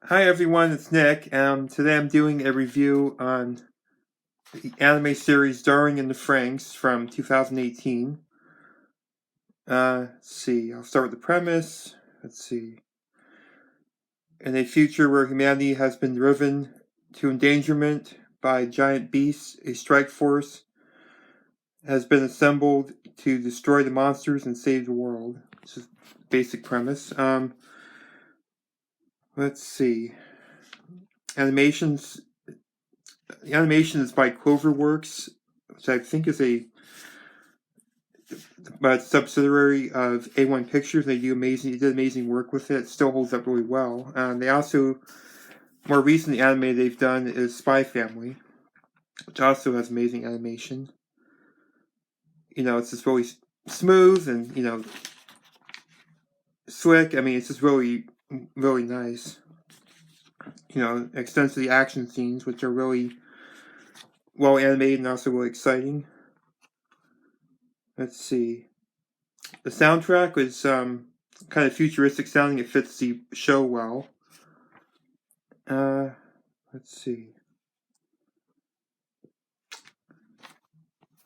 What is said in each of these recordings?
Hi everyone, it's Nick. Today I'm doing a review on the anime series In The Franxx from 2018. Let's see, I'll start with the premise. Let's see. In a future where humanity has been driven to endangerment by giant beasts, a strike force has been assembled to destroy the monsters and save the world. This is basic premise. Let's see. Animations. The animation is by Cloverworks, which I think is a subsidiary of A1 Pictures. They did amazing work with it. It still holds up really well. They also, more recent anime they've done is Spy Family, which also has amazing animation. It's just really smooth and slick. I mean, it's just really, really nice. Extends to the action scenes, which are really well animated and also really exciting. Let's see. The soundtrack was kind of futuristic sounding. It fits the show well. Let's see.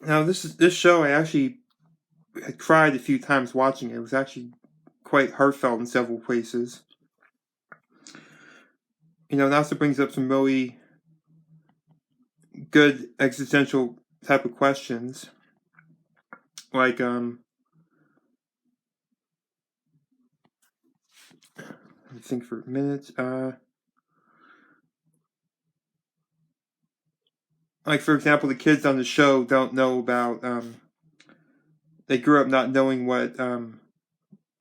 Now this show I actually had cried a few times watching it. It was actually quite heartfelt in several places. It also brings up some really good existential type of questions. Like let me think for a minute. Like for example, the kids on the show don't know about they grew up not knowing what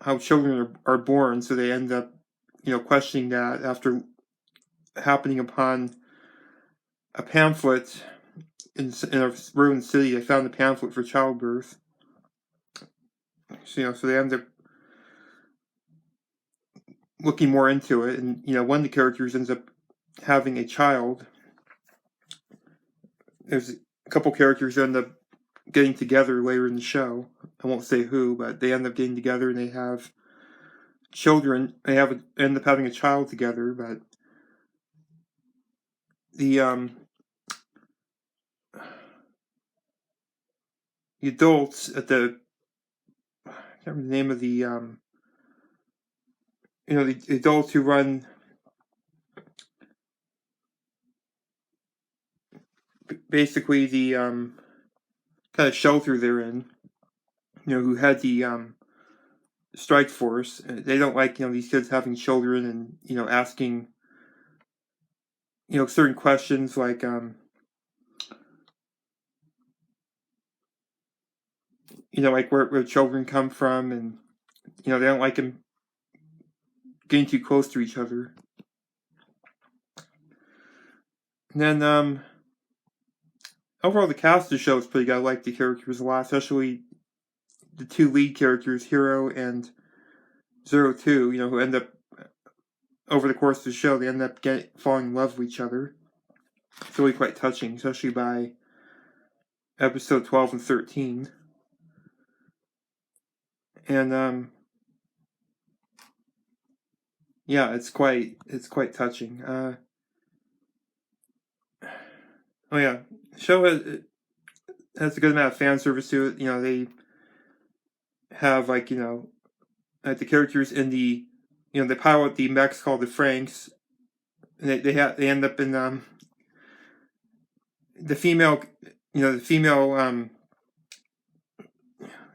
how children are born, so they end up questioning that after happening upon a pamphlet in a ruined city. They found a pamphlet for childbirth. So they end up looking more into it, and one of the characters ends up having a child. There's a couple characters that end up getting together later in the show. I won't say who, but they end up getting together and they have children. They end up having a child together, but the adults at the I can't remember the name of the adults who run basically the kind of shelter they're in, who had the strike force. They don't like these kids having children and asking certain questions like like where children come from, and they don't like them getting too close to each other. And then overall the cast of the show is pretty good. I like the characters a lot, especially the two lead characters, Hero and 02, who end up over the course of the show, they end up falling in love with each other. It's really quite touching, especially by episode 12 and 13. And yeah, it's quite touching. Oh yeah, the show has a good amount of fan service to it. They have like the characters in the they pilot the mechs called the Franxx. And they end up in the female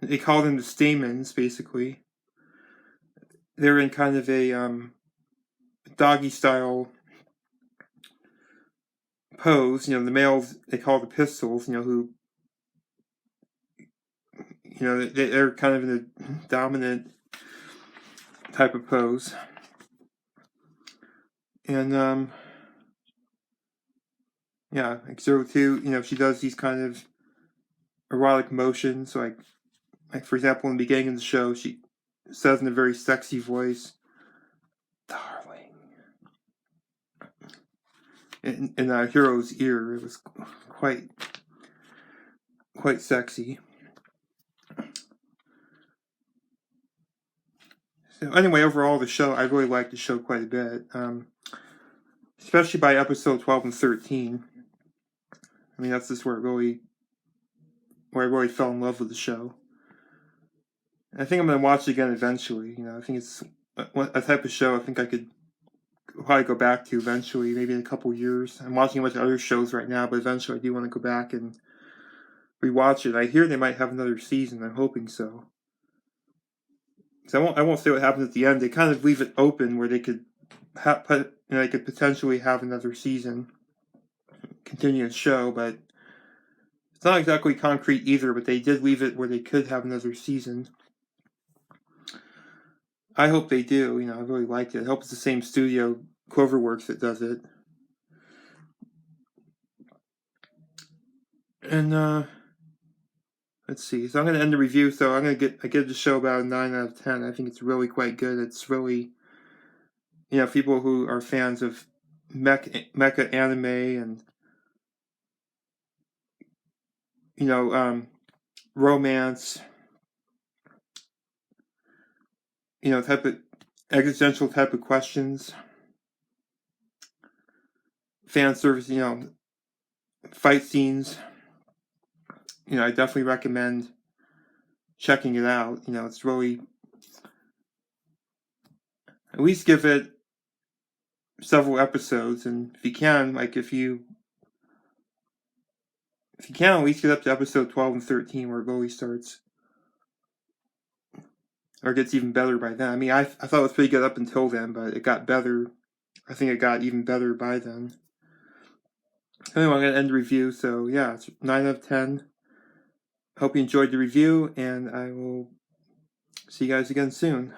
they call them the stamens. Basically, they're in kind of a doggy style pose. The males they call the pistols. Who they're kind of in a dominant type of pose. And yeah, like 02, she does these kind of erotic motions, like for example, in the beginning of the show, she says in a very sexy voice, "Darling," in Hero's ear. It was quite sexy. So anyway, overall, the show I really liked the show quite a bit. especially by episode 12 and 13. I mean, that's just where I really fell in love with the show. I think I'm going to watch it again eventually. I think it's a type of show I think I could probably go back to eventually, maybe in a couple years. I'm watching a bunch of other shows right now, but eventually I do want to go back and rewatch it. I hear they might have another season. I'm hoping so. So I won't say what happens at the end. They kind of leave it open where they could they could potentially have another season, continue the show, but it's not exactly concrete either. But they did leave it where they could have another season. I hope they do. I really liked it. I hope it's the same studio, Cloverworks, that does it. And let's see. So I'm going to end the review. So I give the show about a 9 out of 10. I think it's really quite good. It's really, people who are fans of mecha anime and romance, type of existential type of questions, fan service, fight scenes. I definitely recommend checking it out. It's really, at least give it several episodes, and if you can, at least get up to episode 12 and 13 where it really starts, or gets even better by then. I mean, I thought it was pretty good up until then, but it got better. I think it got even better by then. Anyway, I'm going to end the review. So yeah, it's 9 out of 10. Hope you enjoyed the review, and I will see you guys again soon.